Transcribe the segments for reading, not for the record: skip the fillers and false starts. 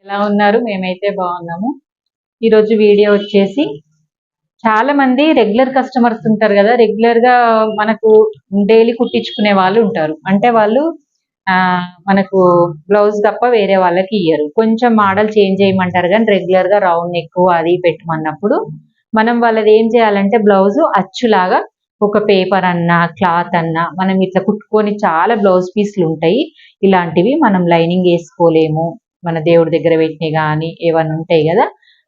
ఎలా ఉన్నారు? మేమైతే బాగున్నాము. ఈరోజు వీడియో వచ్చేసి చాలా మంది రెగ్యులర్ కస్టమర్స్ ఉంటారు కదా, రెగ్యులర్ గా మనకు డైలీ కుట్టించుకునే వాళ్ళు ఉంటారు. అంటే వాళ్ళు ఆ మనకు బ్లౌజ్ తప్ప వేరే వాళ్ళకి ఇయ్యరు. కొంచెం మోడల్ చేంజ్ చేయమంటారు కానీ రెగ్యులర్ గా రౌండ్ నెక్ అది పెట్టమన్నప్పుడు మనం వాళ్ళది ఏం చేయాలంటే బ్లౌజ్ అచ్చులాగా ఒక పేపర్ అన్నా క్లాత్ అన్నా మనం ఇట్లా కుట్టుకొని చాలా బ్లౌజ్ పీస్లు ఉంటాయి. ఇలాంటివి మనం లైనింగ్ వేసుకోలేము, మన దేవుడి దగ్గర పెట్టినవి కానీ ఏమన్నా ఉంటాయి కదా,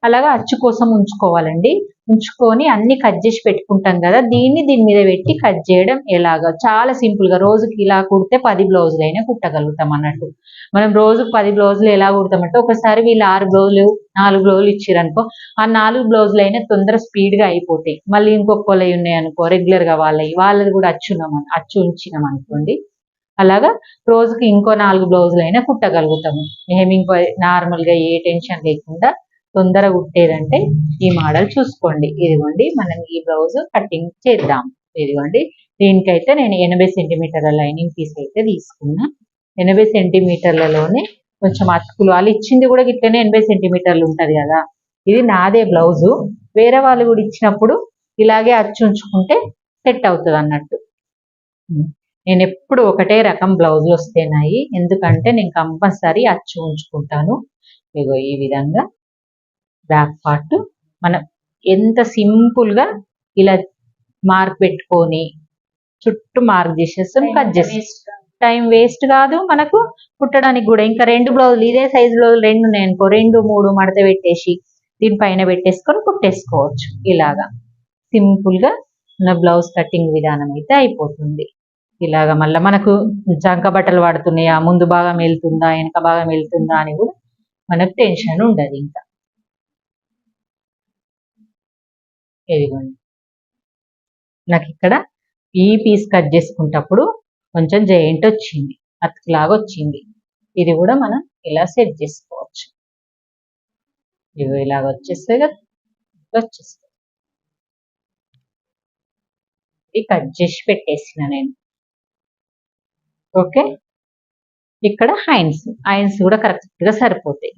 అలాగా అచ్చు కోసం ఉంచుకోవాలండి. ఉంచుకొని అన్ని కట్ చేసి పెట్టుకుంటాం కదా, దీని మీద పెట్టి కట్ చేయడం ఎలాగా చాలా సింపుల్ గా రోజుకి ఇలా కుడితే 10 బ్లౌజులైనా కుట్టగలుగుతాం అన్నట్టు. మనం రోజుకు 10 బ్లౌజులు ఎలా కుడతామంటే, ఒకసారి వీళ్ళు 6 బ్లౌజులు 4 బ్లౌజులు ఇచ్చిరనుకో, ఆ 4 బ్లౌజులైనా తొందర స్పీడ్ గా అయిపోతాయి. మళ్ళీ ఇంకొకళ్ళవి ఉన్నాయి అనుకో రెగ్యులర్ గా వాళ్ళది కూడా అచ్చు ఉంచినాం అనుకోండి, అలాగా రోజుకి ఇంకో 4 బ్లౌజులైనా కుట్టగలుగుతాము. ఏమి నార్మల్ గా ఏ టెన్షన్ లేకుండా తొందరగా కుట్టేదంటే ఈ మోడల్ చూసుకోండి. ఇదిగోండి మనం ఈ బ్లౌజ్ కటింగ్ చేద్దాం. ఇదిగోండి దీనికైతే నేను 80 సెంటీమీటర్ల లైనింగ్ పీస్ అయితే తీసుకున్నా. 80 సెంటీమీటర్లలోనే కొంచెం అతుకులు వాళ్ళు ఇచ్చింది కూడా ఇట్లనే 80 సెంటీమీటర్లు ఉంటది కదా. ఇది నాదే బ్లౌజు, వేరే వాళ్ళు కూడా ఇచ్చినప్పుడు ఇలాగే అచ్చు ఉంచుకుంటే సెట్ అవుతుంది అన్నట్టు. నేను ఎప్పుడు ఒకటే రకం బ్లౌజులు వస్తేనాయి, ఎందుకంటే నేను కంపల్సరీ అచ్చు ఉంచుకుంటాను. ఇగో ఈ విధంగా బ్యాక్ పార్ట్ మనం ఎంత సింపుల్ గా ఇలా మార్క్ పెట్టుకొని చుట్టూ మార్క్ చేసేస్తాం, కట్ చేస్తాం. టైం వేస్ట్ కాదు మనకు, కుట్టడానికి కూడా. ఇంకా 2 బ్లౌజులు ఇదే సైజు బ్లౌజులు 2 ఉన్నాయనుకో, 2, 3 మడత పెట్టేసి దీనిపైన పెట్టేసుకొని కుట్టేసుకోవచ్చు. ఇలాగా సింపుల్ గా మన బ్లౌజ్ కటింగ్ విధానం అయితే అయిపోతుంది. ఇలాగ మళ్ళీ మనకు చంక బట్టలు పడుతున్నాయా, ముందు భాగం వెళ్తుందా వెనక భాగం వెళ్తుందా అని కూడా మనకు టెన్షన్ ఉండదు. ఇంకా ఇదిగోండి నాకు ఇక్కడ ఈ పీస్ కట్ చేసుకుంటప్పుడు కొంచెం జాయింట్ వచ్చింది, అతుకులాగా వచ్చింది. ఇది కూడా మనం ఇలా సెట్ చేసుకోవచ్చు. ఇదిగో ఇలాగ వచ్చేస్తాయి కదా, వచ్చేస్తాయి. ఇది కట్ చేసి పెట్టేసిన నేను. ఓకే, ఇక్కడ హైన్స్ కూడా కరెక్ట్ గా సరిపోతాయి.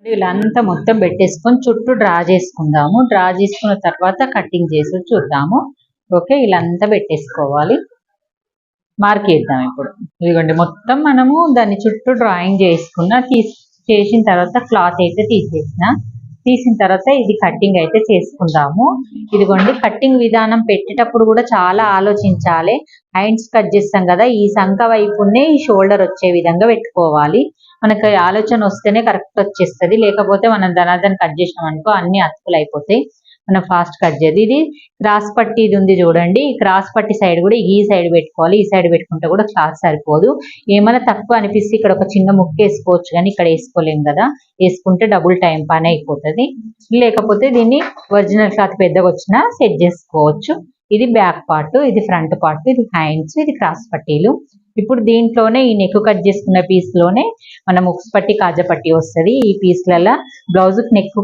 ఇలా అంతా మొత్తం పెట్టేసుకొని చుట్టూ డ్రా చేసుకుందాము. డ్రా చేసుకున్న తర్వాత కటింగ్ చేసి చూద్దాము. ఓకే, ఇలా అంతా పెట్టేసుకోవాలి. మార్క్ చేద్దాం ఇప్పుడు. ఇదిగోండి మొత్తం మనము దాన్ని చుట్టూ డ్రాయింగ్ చేసిన తర్వాత క్లాత్ అయితే తీసిన తర్వాత ఇది కటింగ్ అయితే చేసుకుందాము. ఇదిగోండి కటింగ్ విధానం పెట్టేటప్పుడు కూడా చాలా ఆలోచించాలి. హ్యాండ్స్ కట్ చేస్తాం కదా, ఈ సంఖ వైపునే ఈ షోల్డర్ వచ్చే విధంగా పెట్టుకోవాలి. మనకి ఆలోచన వస్తేనే కరెక్ట్ వచ్చేస్తుంది, లేకపోతే మనం ధనాధన కట్ చేసినాం అనుకో అన్ని అతుకులు అయిపోతాయి. మనం ఫాస్ట్ కట్ చేయాలి. ఇది క్రాస్ పట్టి ఇది ఉంది చూడండి, ఈ క్రాస్ పట్టి సైడ్ కూడా ఈ సైడ్ పెట్టుకోవాలి. ఈ సైడ్ పెట్టుకుంటే కూడా క్లాత్ సరిపోదు. ఏమైనా తక్కువ అనిపిస్తే ఇక్కడ ఒక చిన్న ముక్క వేసుకోవచ్చు, కానీ ఇక్కడ వేసుకోలేం కదా. వేసుకుంటే డబుల్ టైం పని అయిపోతుంది. లేకపోతే దీన్ని ఒరిజినల్ క్లాత్ పెద్దగా వచ్చినా సెట్ చేసుకోవచ్చు. ఇది బ్యాక్ పార్ట్, ఇది ఫ్రంట్ పార్ట్, ఇది హ్యాండ్స్, ఇది క్రాస్ పట్టీలు. ఇప్పుడు దీంట్లోనే ఈ నెక్ కట్ చేసుకున్న పీస్ లోనే మనం ఉక్స్ పట్టి కాజా పట్టి వస్తుంది. ఈ పీస్లలో బ్లౌజ్ నెక్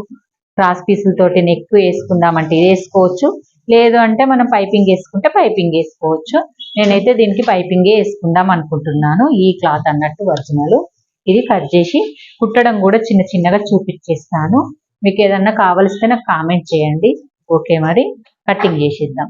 క్రాస్ పీసులతోటి నెక్ వేసుకుందామంటే వేసుకోవచ్చు, లేదు అంటే మనం పైపింగ్ వేసుకుంటే పైపింగ్ వేసుకోవచ్చు. నేనైతే దీనికి పైపింగే వేసుకుందాం అనుకుంటున్నాను. ఈ క్లాత్ అన్నట్టు ఒరిజినల్. ఇది కట్ చేసి కుట్టడం కూడా చిన్న చిన్నగా చూపించేస్తాను. మీకు ఏదన్నా కావలిస్తే నాకు కామెంట్ చేయండి. ఓకే, మరి కటింగ్ చేసేద్దాం.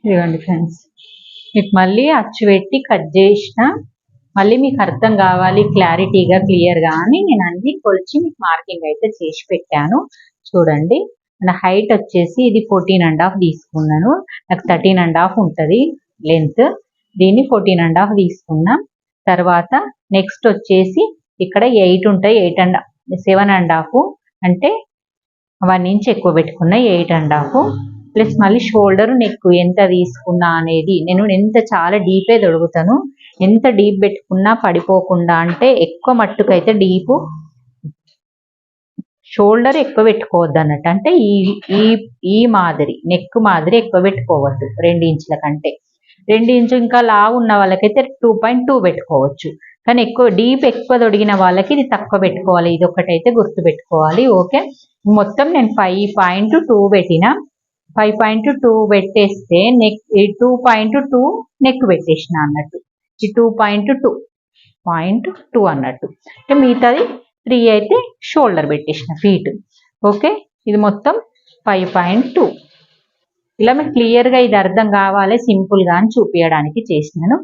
ఇదిగోండి ఫ్రెండ్స్, మీకు మళ్ళీ అచ్చు పెట్టి కట్ చేసిన, మళ్ళీ మీకు అర్థం కావాలి క్లారిటీగా క్లియర్గా అని నేను అన్ని కొలిచి మీకు మార్కింగ్ అయితే చేసి పెట్టాను. చూడండి, మన హైట్ వచ్చేసి ఇది 14.5 తీసుకున్నాను. నాకు 13.5 ఉంటుంది లెంత్. దీన్ని 14.5 తీసుకున్నా. తర్వాత నెక్స్ట్ వచ్చేసి ఇక్కడ 8 ఉంటాయి, 7.5 అంటే 1 ఇంచ్ ఎక్కువ పెట్టుకున్నా, 8.5 ప్లస్ మళ్ళీ షోల్డర్ నెక్ ఎంత తీసుకున్నా అనేది నేను ఎంత చాలా డీపే దొడుగుతాను. ఎంత డీప్ పెట్టుకున్నా పడిపోకుండా, అంటే ఎక్కువ మట్టుకైతే డీపు షోల్డర్ ఎక్కువ పెట్టుకోవద్దు అన్నట్టు. అంటే ఈ మాదిరి నెక్ మాదిరి ఎక్కువ పెట్టుకోవద్దు, 2 ఇంచుల కంటే. 2 ఇంచు ఇంకా లావు ఉన్న వాళ్ళకైతే 2.2 పెట్టుకోవచ్చు. కానీ ఎక్కువ డీప్ ఎక్కువ తొడిగిన వాళ్ళకి ఇది తక్కువ పెట్టుకోవాలి. ఇది ఒకటైతే గుర్తు పెట్టుకోవాలి. ఓకే, మొత్తం నేను 5.2 పెట్టిన. 5.2 పెట్టేస్తే నెక్ 2.2 నెక్ పెట్టేసిన అన్నట్టు. ఈ 2.2 అన్నట్టు. అంటే మిగతాది 3 అయితే షోల్డర్ పెట్టేసిన ఫీట్. ఓకే, ఇది మొత్తం 5.2. ఇలా మీకు క్లియర్గా ఇది అర్థం కావాలి సింపుల్గా అని చూపించడానికి చేసినాను.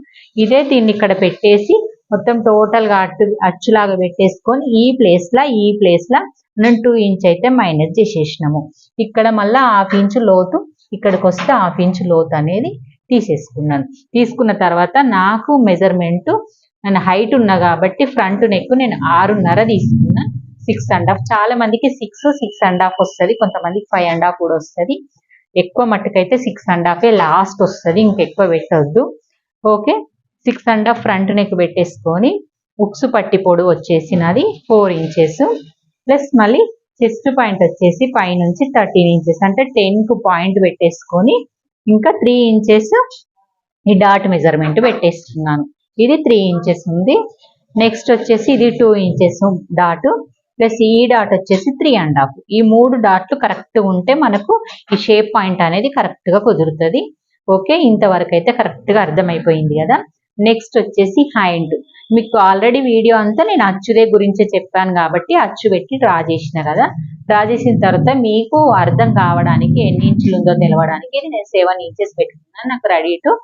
ఇదే దీన్ని ఇక్కడ పెట్టేసి మొత్తం టోటల్గా అచ్చులాగా పెట్టేసుకొని ఈ ప్లేస్లో మనం 2 ఇంచ్ అయితే మైనస్ చేసేసినాము. ఇక్కడ మళ్ళీ 1/2 ఇంచు లోతు, ఇక్కడికి వస్తే 1/2 ఇంచు లోతు అనేది తీసేసుకున్నాను. తీసుకున్న తర్వాత నాకు మెజర్మెంటు, నేను హైట్ ఉన్నా కాబట్టి ఫ్రంట్ నెక్ నేను 6.5 తీసుకున్నా. 6.5, చాలా మందికి 6.5 వస్తుంది, కొంతమందికి 5.5 కూడా వస్తుంది. ఎక్కువ మట్టుకైతే 6.5 లాస్ట్ వస్తుంది, ఇంకెక్కువ పెట్టద్దు. ఓకే, 6.5 ఫ్రంట్ నెక్ పెట్టేసుకొని ఉక్సు పట్టి పొడి వచ్చేసినది 4 ఇంచెస్ ప్లస్ మళ్ళీ చెస్ట్ పాయింట్ వచ్చేసి పైనుంచి 13 ఇంచెస్ అంటే 10కు పాయింట్ పెట్టేసుకొని ఇంకా 3 ఇంచెస్ ఈ డాట్ మెజర్మెంట్ పెట్టేస్తున్నాను. ఇది 3 ఇంచెస్ ఉంది. నెక్స్ట్ వచ్చేసి ఇది 2 ఇంచెస్ డాట్ ప్లస్ ఈ డాట్ వచ్చేసి 3.5. ఈ 3 డాట్లు కరెక్ట్ ఉంటే మనకు ఈ షేప్ పాయింట్ అనేది కరెక్ట్గా కుదురుతుంది. ఓకే, ఇంతవరకు అయితే కరెక్ట్గా అర్థమైపోయింది కదా. నెక్స్ట్ వచ్చేసి హ్యాండ్. మీకు ఆల్రెడీ వీడియో అంతా నేను అచ్చుదే గురించి చెప్పాను కాబట్టి అచ్చు పెట్టి డ్రా చేసిన కదా. డ్రా చేసిన తర్వాత మీకు అర్థం కావడానికి ఎన్ని ఇంచులు ఉందో తెలవడానికి ఇది నేను 7 ఇంచెస్ పెట్టుకున్నాను. నాకు రెడీ టు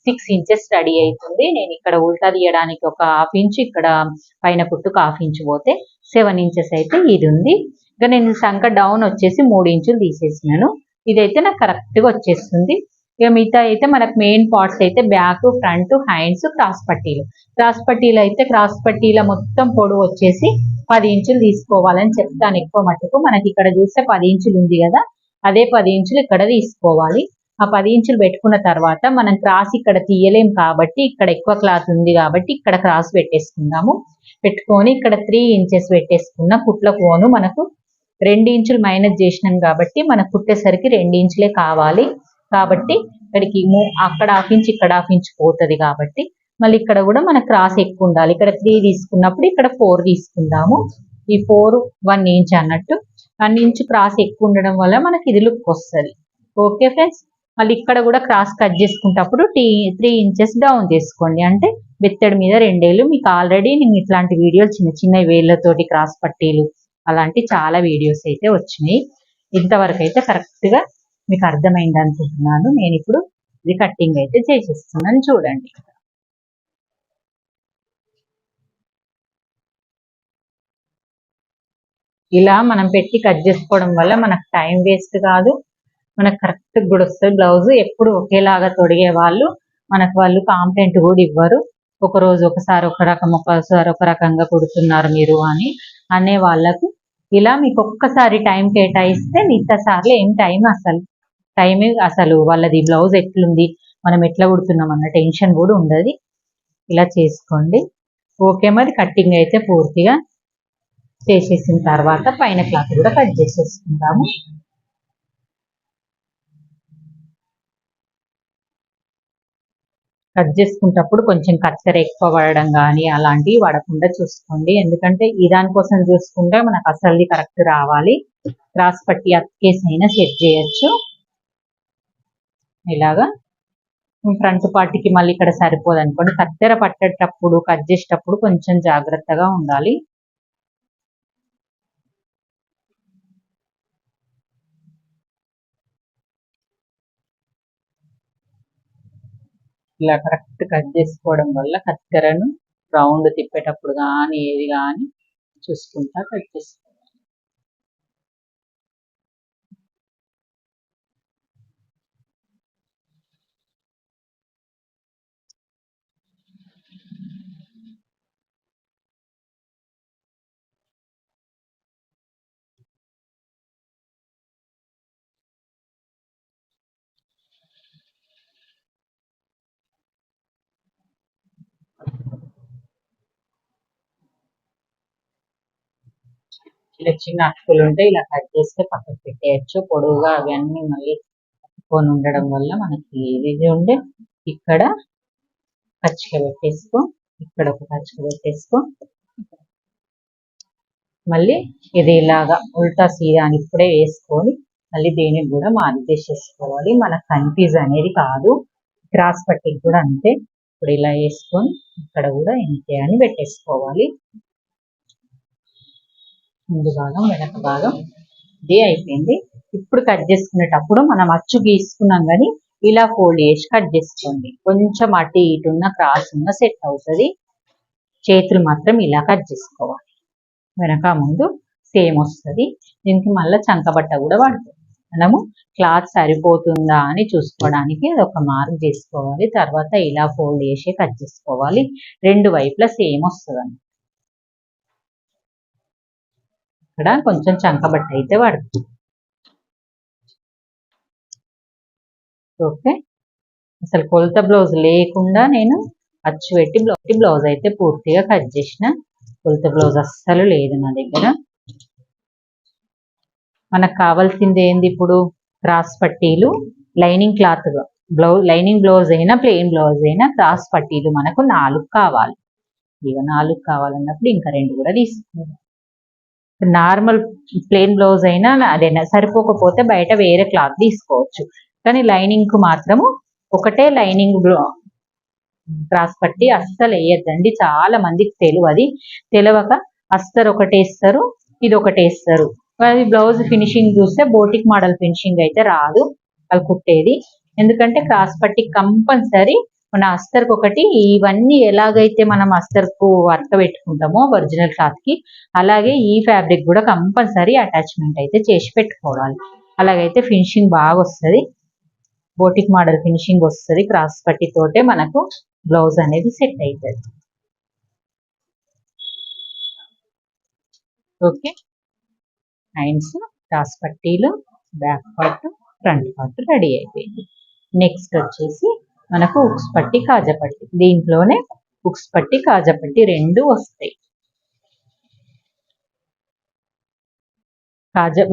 6 ఇంచెస్ రెడీ అవుతుంది. నేను ఇక్కడ ఉల్టా తీయడానికి ఒక 1/2 ఇంచు, ఇక్కడ పైన కుట్టుకు 1/2 ఇంచు పోతే 7 ఇంచెస్ అయితే ఇది ఉంది. ఇంకా నేను సంక డౌన్ వచ్చేసి 3 ఇంచులు తీసేసినాను. ఇదైతే నాకు కరెక్ట్గా వచ్చేస్తుంది. ఇక మిగతా అయితే మనకు మెయిన్ పార్ట్స్ అయితే బ్యాక్, ఫ్రంట్, హ్యాండ్స్, క్రాస్ పట్టీలు అయితే క్రాస్ పట్టీల మొత్తం పొడవు వచ్చేసి 10 ఇంచులు తీసుకోవాలని చెప్తాను. ఎక్కువ మట్టుకు మనకి ఇక్కడ చూస్తే 10 ఇంచులు ఉంది కదా, అదే 10 ఇంచులు ఇక్కడ తీసుకోవాలి. ఆ 10 ఇంచులు పెట్టుకున్న తర్వాత మనం క్రాస్ ఇక్కడ తీయలేం కాబట్టి, ఇక్కడ ఎక్కువ క్లాత్ ఉంది కాబట్టి ఇక్కడ క్రాస్ పెట్టేసుకుందాము. పెట్టుకొని ఇక్కడ 3 ఇంచెస్ పెట్టేసుకున్న కుట్ల కోను మనకు 2 ఇంచులు మైనస్ చేసినాం కాబట్టి మనకు కుట్టేసరికి 2 ఇంచులే కావాలి. కాబట్టి ఇక్కడికి అక్కడ 1/2 ఇంచ్ ఇక్కడ 1/2 ఇంచ్ పోతుంది కాబట్టి మళ్ళీ ఇక్కడ కూడా మన క్రాస్ ఎక్కువ ఉండాలి. ఇక్కడ 3 తీసుకున్నప్పుడు ఇక్కడ 4 తీసుకుందాము. ఈ 4 1 ఇంచ్ అన్నట్టు, 1 ఇంచ్ క్రాస్ ఎక్కువ ఉండడం వల్ల మనకి ఇది లుక్ వస్తుంది. ఓకే ఫ్రెండ్స్, మళ్ళీ ఇక్కడ కూడా క్రాస్ కట్ చేసుకునేటప్పుడు 3 ఇంచెస్ డౌన్ చేసుకోండి. అంటే బెత్తడి మీద 2 వేలు. మీకు ఆల్రెడీ నేను ఇట్లాంటి వీడియోలు చిన్న చిన్న వేళ్ళతోటి క్రాస్ పట్టీలు అలాంటి చాలా వీడియోస్ అయితే వచ్చినాయి. ఇంతవరకు అయితే కరెక్ట్గా మీకు అర్థమైంది అనుకుంటున్నాను. నేను ఇప్పుడు ఇది కట్టింగ్ అయితే చేసేస్తున్నాను. చూడండి, ఇలా మనం పెట్టి కట్ చేసుకోవడం వల్ల మనకు టైం వేస్ట్ కాదు, మనకు కరెక్ట్ కూడా వస్తుంది. బ్లౌజ్ ఎప్పుడు ఒకేలాగా తొడిగే వాళ్ళు వాళ్ళు కాంప్లైంట్ కూడా ఇవ్వరు. ఒకరోజు ఒకసారి ఒక రకం, ఒకసారి ఒక రకంగా కుడుతున్నారు మీరు అని అనే వాళ్ళకు ఇలా మీకు ఒక్కసారి టైం కేటాయిస్తే మిగతా సార్లు ఏం టైమే అసలు వాళ్ళది బ్లౌజ్ ఎట్లుంది, మనం ఎట్లా కుడుతున్నాం అన్న టెన్షన్ కూడా ఉండదు. ఇలా చేసుకోండి. ఓకే, మరి కట్టింగ్ అయితే పూర్తిగా చేసేసిన తర్వాత పైన క్లాత్ కూడా కట్ చేసేసుకుందాము. కట్ చేసుకునేటప్పుడు కొంచెం కత్తెర ఎక్కువ పడడం కానీ అలాంటివి పడకుండా చూసుకోండి. ఎందుకంటే ఈ దానికోసం చూసుకుంటే మనకు అసలుది కరెక్ట్ రావాలి. క్రాస్ పట్టి అతికేసి అయినా సెట్ చేయొచ్చు. ఇలాగా ఫ్రంట్ పార్టీకి మళ్ళీ ఇక్కడ సరిపోదు అనుకోండి, కత్తెర పట్టేటప్పుడు కట్ చేసేటప్పుడు కొంచెం జాగ్రత్తగా ఉండాలి. ఇలా కరెక్ట్ కట్ చేసుకోవడం వల్ల కత్తెరను రౌండ్ తిప్పేటప్పుడు కానీ ఏది కానీ చూసుకుంటా కట్ చేసుకోవాలి. చిన్న చిన్న అటుకులు ఉంటే ఇలా కట్ చేస్తే పక్కకు పెట్టేయచ్చు. పొడవుగా అవన్నీ మళ్ళీ కొని ఉండడం వల్ల మనకి ఇది ఉండే ఇక్కడ పచ్చిక పెట్టేసుకో, ఇక్కడ ఒక పచ్చిక పెట్టేసుకో. మళ్ళీ ఇది ఇలాగా ఉల్టా సీదా అని ఇప్పుడే వేసుకొని మళ్ళీ దేనికి కూడా మార్క్ చేసేసుకోవాలి. మనకు కన్ఫ్యూజ్ అనేది కాదు. క్రాస్ పట్టికి కూడా అంతే. ఇప్పుడు ఇలా వేసుకొని ఇక్కడ కూడా ఇంతే అని పెట్టేసుకోవాలి. ముందు భాగం వెనక భాగం ఇది అయిపోయింది. ఇప్పుడు కట్ చేసుకునేటప్పుడు మనం అచ్చు గీసుకున్నాం కానీ ఇలా ఫోల్డ్ చేసి కట్ చేసుకోండి. కొంచెం అటు ఇటు ఉన్న క్రాస్ ఉన్న సెట్ అవుతుంది. చేతులు మాత్రం ఇలా కట్ చేసుకోవాలి. వెనక ముందు సేమ్ వస్తుంది. దీనికి మళ్ళీ చంకబట్ట కూడా పడుతుంది. మనము క్లాత్ సరిపోతుందా అని చూసుకోవడానికి అదొక మార్క్ చేసుకోవాలి. తర్వాత ఇలా ఫోల్డ్ చేసి కట్ చేసుకోవాలి. రెండు వైపులా సేమ్ వస్తుంది. ఇక్కడ కొంచెం చంకబట్ట అయితే పడుతుంది. ఓకే, అసలు కొలత బ్లౌజ్ లేకుండా నేను అచ్చు పెట్టి బ్లౌజ్ అయితే పూర్తిగా కట్ చేసిన. కొలత బ్లౌజ్ అస్సలు లేదు నా దగ్గర. మనకు కావాల్సింది ఏంది ఇప్పుడు? క్రాస్ పట్టీలు, లైనింగ్ క్లాత్ లైనింగ్ బ్లౌజ్ అయినా ప్లెయిన్ బ్లౌజ్ అయినా క్రాస్ పట్టీలు మనకు 4 కావాలి. ఇక 4 కావాలన్నప్పుడు ఇంకా 2 కూడా తీసుకోవాలి. నార్మల్ ప్లెయిన్ బ్లౌజ్ అయినా అదేనా సరిపోకపోతే బయట వేరే క్లాత్ తీసుకోవచ్చు. కానీ లైనింగ్ కు మాత్రము ఒకటే లైనింగ్ క్రాస్ పట్టి అస్సలు వేయద్దండి. చాలా మందికి తెలియక అస్తరు ఒకటేస్తారు, ఇది ఒకటేస్తారు. అది బ్లౌజ్ ఫినిషింగ్ చూస్తే బోటిక్ మోడల్ ఫినిషింగ్ అయితే రాదు అది కుట్టేది. ఎందుకంటే క్రాస్ పట్టి కంపల్సరీ మన అస్తర్కి ఒకటి, ఇవన్నీ ఎలాగైతే మనం అస్తర్కు వర్క పెట్టుకుంటామో ఒరిజినల్ క్లాత్ కి, అలాగే ఈ ఫ్యాబ్రిక్ కూడా కంపల్సరీ అటాచ్మెంట్ అయితే చేసి పెట్టుకోవాలి. అలాగైతే ఫినిషింగ్ బాగా వస్తుంది. బోటిక్ మోడల్ ఫినిషింగ్ వస్తుంది. క్రాస్ పట్టి తోటే మనకు బ్లౌజ్ అనేది సెట్ అవుతుంది. ఓకే, హ్యాండ్స్, క్రాస్ పట్టీలు, back part, front part ready అయిపోయింది. నెక్స్ట్ వచ్చేసి మనకు ఉక్స్ పట్టి, కాజాపట్టి. దీంట్లోనే ఉక్స్ పట్టి, కాజాపట్టి 2 వస్తాయి.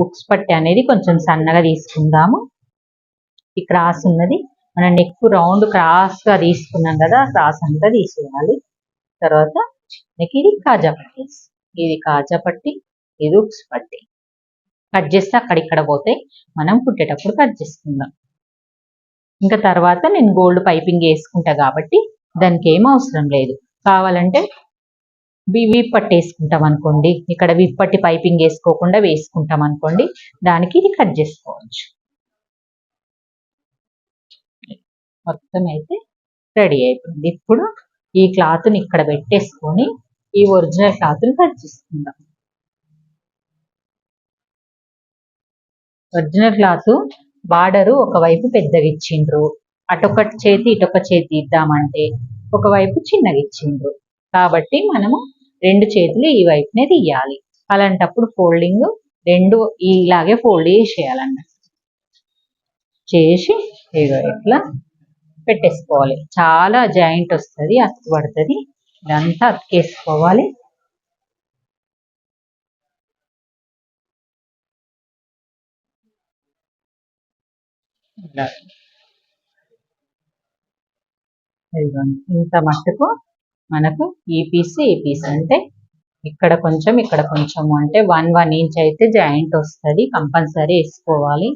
ఉక్స్ పట్టి అనేది కొంచెం సన్నగా తీసుకుందాము. ఈ క్రాస్ ఉన్నది మన నెక్ రౌండ్ క్రాస్ గా తీసుకున్నాం కదా, క్రాస్ అంతా తీసుకోవాలి. తర్వాత ఇది కాజాపట్టి, ఇది కాజాపట్టి, ఇది ఉక్స్ పట్టి. కట్ చేస్తే అక్కడిక్కడ పోతాయి, మనం కుట్టేటప్పుడు కట్ చేసుకుందాం. ఇంకా తర్వాత నేను గోల్డ్ పైపింగ్ వేసుకుంటా కాబట్టి దానికి ఏం అవసరం లేదు. కావాలంటే వీప్ పట్టి వేసుకుంటాం అనుకోండి, ఇక్కడ వీప్ పట్టి పైపింగ్ వేసుకోకుండా వేసుకుంటాం అనుకోండి, దానికి ఇది కట్ చేసుకోవచ్చు. మొత్తం అయితే రెడీ అయిపోయింది. ఇప్పుడు ఈ క్లాత్ని ఇక్కడ పెట్టేసుకొని ఈ ఒరిజినల్ క్లాత్ని కట్ చేసుకుందాం. ఒరిజినల్ క్లాత్ బార్డరు ఒకవైపు పెద్దగా ఇచ్చిండ్రు, అటొక చేతి ఇటొక చేతి ఇద్దామంటే ఒకవైపు చిన్నగా ఇచ్చిండ్రు. కాబట్టి మనము 2 చేతులు ఈ వైపునే తీయాలి. అలాంటప్పుడు ఫోల్డింగ్ 2 ఇలాగే ఫోల్డ్ చేసేయాలన్నట్టు చేసి ఇట్లా పెట్టేసుకోవాలి. చాలా జాయింట్ వస్తుంది, అతుకు పడుతుంది. ఇదంతా అతికేసుకోవాలి. ఇంత మట్టుకు మనకు ఈ పీస్ అంటే ఇక్కడ కొంచెం ఇక్కడ కొంచెం అంటే 1 ఇంచ్ అయితే జాయింట్ వస్తుంది, కంపల్సరీ వేసుకోవాలి.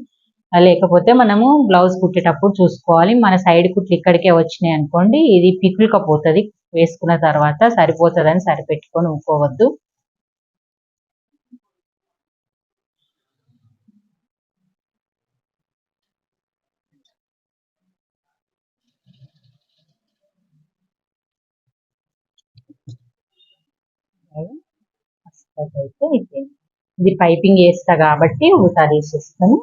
లేకపోతే మనము బ్లౌజ్ కుట్టేటప్పుడు చూసుకోవాలి. మన సైడ్ కుట్లు ఇక్కడికే వచ్చినాయి అనుకోండి, ఇది పిక్కులకపోతుంది. వేసుకున్న తర్వాత సరిపోతుందని సరిపెట్టుకొని ఊకోవద్దు. పద్ధతి అయితే ఇది. ఇది పైపింగ్ వేస్తా కాబట్టి ఊతా తీసేస్తాను,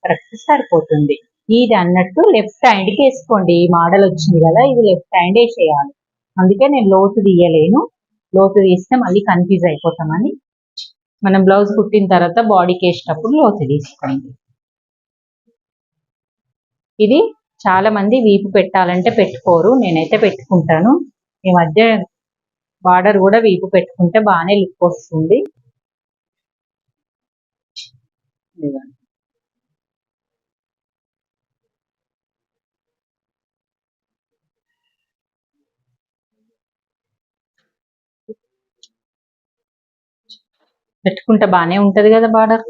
కరెక్ట్ సరిపోతుంది. ఇది అన్నట్టు లెఫ్ట్ హ్యాండ్కి వేసుకోండి. ఈ మోడల్ వచ్చింది కదా, ఇది లెఫ్ట్ హ్యాండ్ వేసేయాలి. అందుకే నేను లోతు తీయలేను, లోతు తీస్తే మళ్ళీ కన్ఫ్యూజ్ అయిపోతామని. మనం బ్లౌజ్ కుట్టిన తర్వాత బాడీకి వేసేటప్పుడు లోతు తీసుకోండి. ఇది చాలా మంది వీపు పెట్టాలంటే పెట్టుకోరు, నేనైతే పెట్టుకుంటాను. ఈ మధ్య బార్డర్ కూడా వీపు పెట్టుకుంటే బాగానే లుక్ వస్తుంది. పెట్టుకుంటే బాగానే ఉంటది కదా బార్డర్,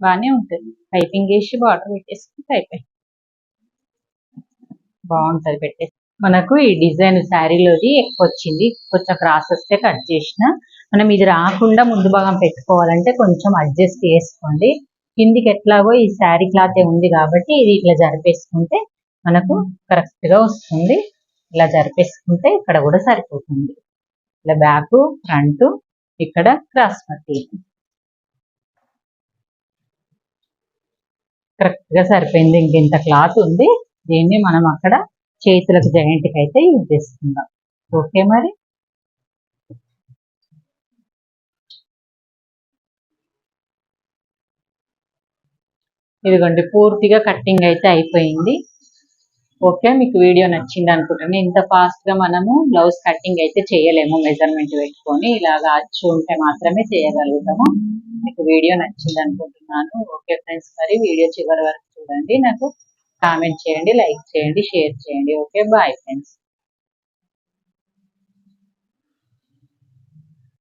బాగానే ఉంటుంది. పైపింగ్ వేసి బార్డర్ పెట్టేసుకుంటే అయిపోయి బాగుంటది పెట్టేసి. మనకు ఈ డిజైన్ శారీలోది ఎక్కువ వచ్చింది, కొంచెం క్రాస్ వస్తే కట్ చేసిన. మనం ఇది రాకుండా ముందు భాగం పెట్టుకోవాలంటే కొంచెం అడ్జస్ట్ చేసుకోండి. కిందికి ఎట్లాగో ఈ శారీ క్లాతే ఉంది కాబట్టి ఇది ఇట్లా జరిపేసుకుంటే మనకు కరెక్ట్ గా వస్తుంది. ఇలా జరిపేసుకుంటే ఇక్కడ కూడా సరిపోతుంది. ఇలా బ్యాక్ ఫ్రంట్, ఇక్కడ క్రాస్ పట్టీ కరెక్ట్ గా సరిపోయింది. ఇంత క్లాత్ ఉంది, దీన్ని మనం అక్కడ చేతులకు జాయింట్కి అయితే యూజ్ చేసుకుందాం. ఓకే మరి ఇదిగోండి, పూర్తిగా కట్టింగ్ అయితే అయిపోయింది. ఓకే, మీకు వీడియో నచ్చింది అనుకుంటాను. ఇంత ఫాస్ట్ గా మనము బ్లౌజ్ కటింగ్ అయితే చేయలేము, మెజర్మెంట్ పెట్టుకొని ఇలాగా అచ్చు ఉంటే మాత్రమే చేయగలుగుతాము. మీకు వీడియో నచ్చింది అనుకుంటున్నాను. ఓకే ఫ్రెండ్స్, మరి వీడియో చివరి వరకు చూడండి, నాకు కామెంట్ చేయండి, లైక్ చేయండి, షేర్ చేయండి. Okay, bye friends.